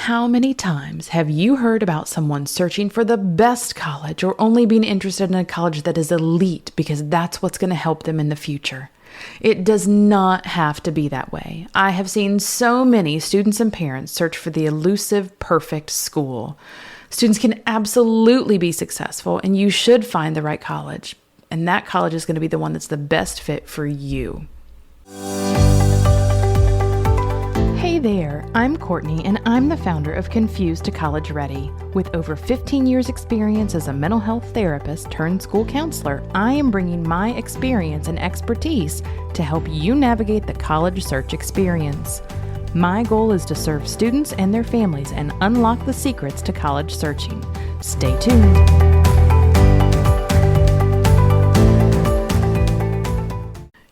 How many times have you heard about someone searching for the best college or only being interested in a college that is elite because that's what's going to help them in the future? It does not have to be that way. I have seen so many students and parents search for the elusive, perfect school. Students can absolutely be successful, and you should find the right college. And that college is going to be the one that's the best fit for you. Hey there, I'm Courtney, and I'm the founder of Confused to College Ready. With over 15 years experience as a mental health therapist turned school counselor, I am bringing my experience and expertise to help you navigate the college search experience. My goal is to serve students and their families and unlock the secrets to college searching. Stay tuned.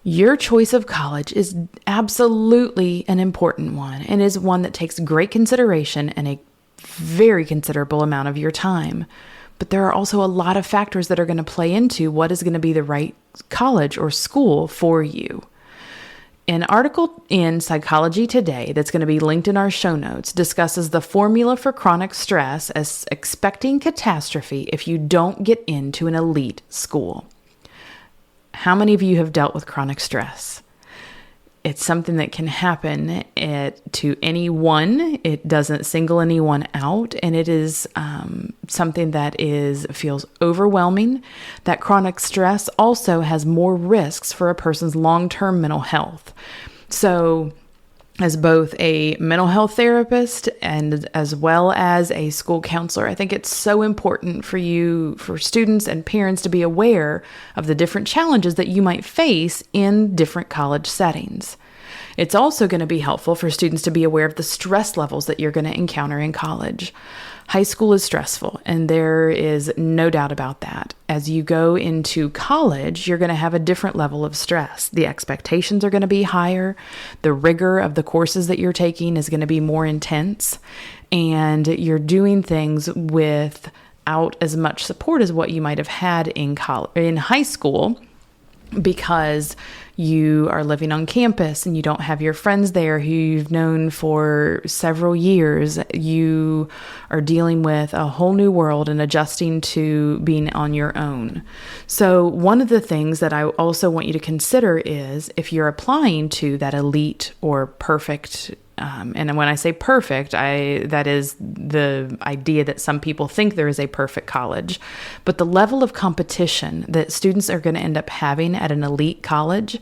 Your choice of college is absolutely an important one and is one that takes great consideration and a very considerable amount of your time. But there are also a lot of factors that are going to play into what is going to be the right college or school for you. An article in Psychology Today that's going to be linked in our show notes discusses the formula for chronic stress as expecting catastrophe if you don't get into an elite school. How many of you have dealt with chronic stress? It's something that can happen to anyone. It doesn't single anyone out, and it is something that feels overwhelming. That chronic stress also has more risks for a person's long-term mental health. So, as both a mental health therapist and as well as a school counselor, I think it's so important for students and parents to be aware of the different challenges that you might face in different college settings. It's also going to be helpful for students to be aware of the stress levels that you're going to encounter in college. High school is stressful, and there is no doubt about that. As you go into college, you're going to have a different level of stress. The expectations are going to be higher. The rigor of the courses that you're taking is going to be more intense, and you're doing things without as much support as what you might have had in high school, because you are living on campus and you don't have your friends there who you've known for several years. You are dealing with a whole new world and adjusting to being on your own. So one of the things that I also want you to consider is if you're applying to that elite or perfect, and when I say perfect, that is the idea that some people think there is a perfect college. But the level of competition that students are going to end up having at an elite college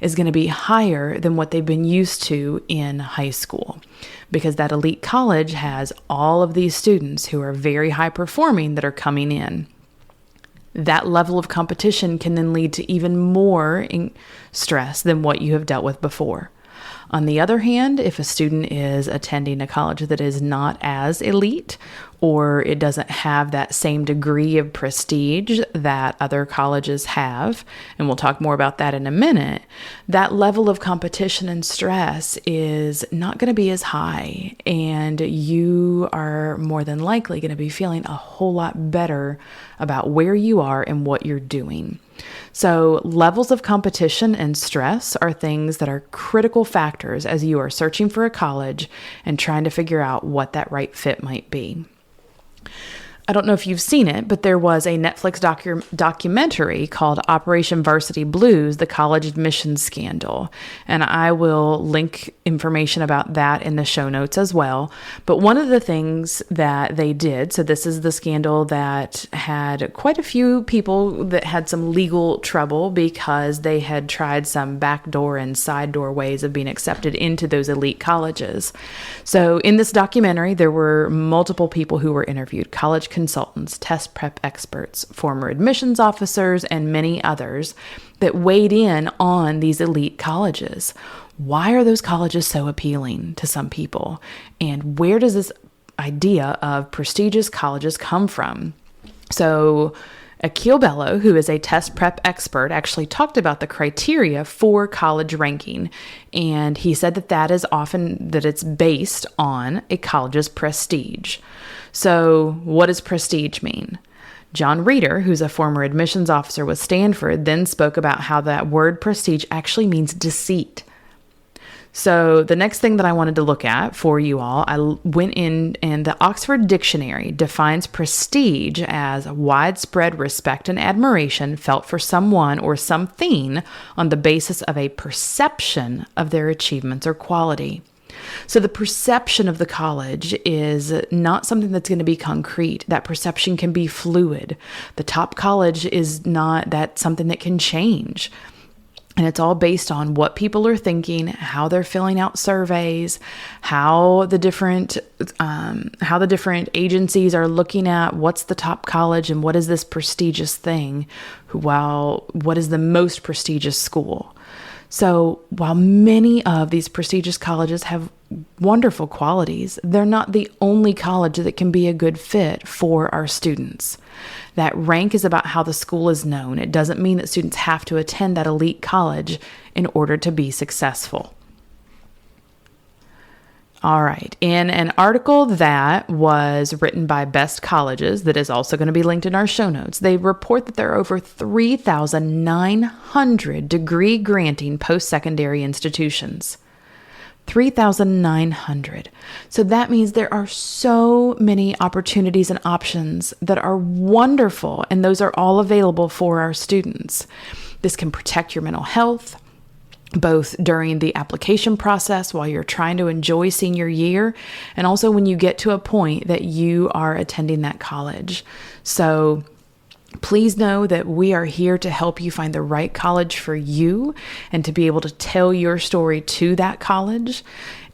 is going to be higher than what they've been used to in high school. Because that elite college has all of these students who are very high performing that are coming in. That level of competition can then lead to even more stress than what you have dealt with before. On the other hand, if a student is attending a college that is not as elite, or it doesn't have that same degree of prestige that other colleges have, and we'll talk more about that in a minute, that level of competition and stress is not going to be as high, and you are more than likely going to be feeling a whole lot better about where you are and what you're doing. So levels of competition and stress are things that are critical factors as you are searching for a college and trying to figure out what that right fit might be. I don't know if you've seen it, but there was a Netflix documentary called Operation Varsity Blues, the college admissions scandal. And I will link information about that in the show notes as well. But one of the things that they did, so this is the scandal that had quite a few people that had some legal trouble because they had tried some backdoor and side door ways of being accepted into those elite colleges. So in this documentary, there were multiple people who were interviewed, college consultants, test prep experts, former admissions officers, and many others that weighed in on these elite colleges. Why are those colleges so appealing to some people? And where does this idea of prestigious colleges come from? So Akil Bello, who is a test prep expert, actually talked about the criteria for college ranking. And he said that is often that it's based on a college's prestige. So what does prestige mean? John Reeder, who's a former admissions officer with Stanford, then spoke about how that word prestige actually means deceit. So the next thing that I wanted to look at for you all, I went in and the Oxford Dictionary defines prestige as widespread respect and admiration felt for someone or something on the basis of a perception of their achievements or quality. So the perception of the college is not something that's going to be concrete. That perception can be fluid. The top college is not that something that can change. And it's all based on what people are thinking, how they're filling out surveys, how the different agencies are looking at what's the top college and what is this prestigious thing, while what is the most prestigious school. So while many of these prestigious colleges have wonderful qualities, they're not the only college that can be a good fit for our students. That rank is about how the school is known. It doesn't mean that students have to attend that elite college in order to be successful. All right. In an article that was written by Best Colleges, that is also going to be linked in our show notes, they report that there are over 3,900 degree granting post-secondary institutions. 3,900. So that means there are so many opportunities and options that are wonderful, and those are all available for our students. This can protect your mental health, both during the application process while you're trying to enjoy senior year, and also when you get to a point that you are attending that college. So please know that we are here to help you find the right college for you and to be able to tell your story to that college.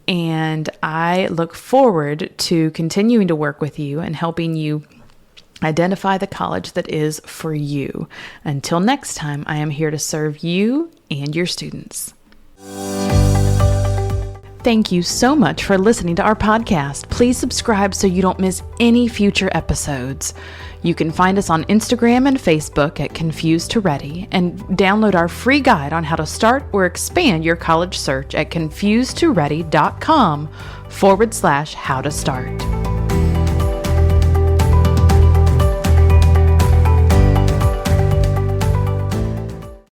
And I look forward to continuing to work with you and helping you identify the college that is for you. Until next time, I am here to serve you and your students. Thank you so much for listening to our podcast. Please subscribe so you don't miss any future episodes. You can find us on Instagram and Facebook at Confused to Ready, and download our free guide on how to start or expand your college search at confusedtoready.com/how to start.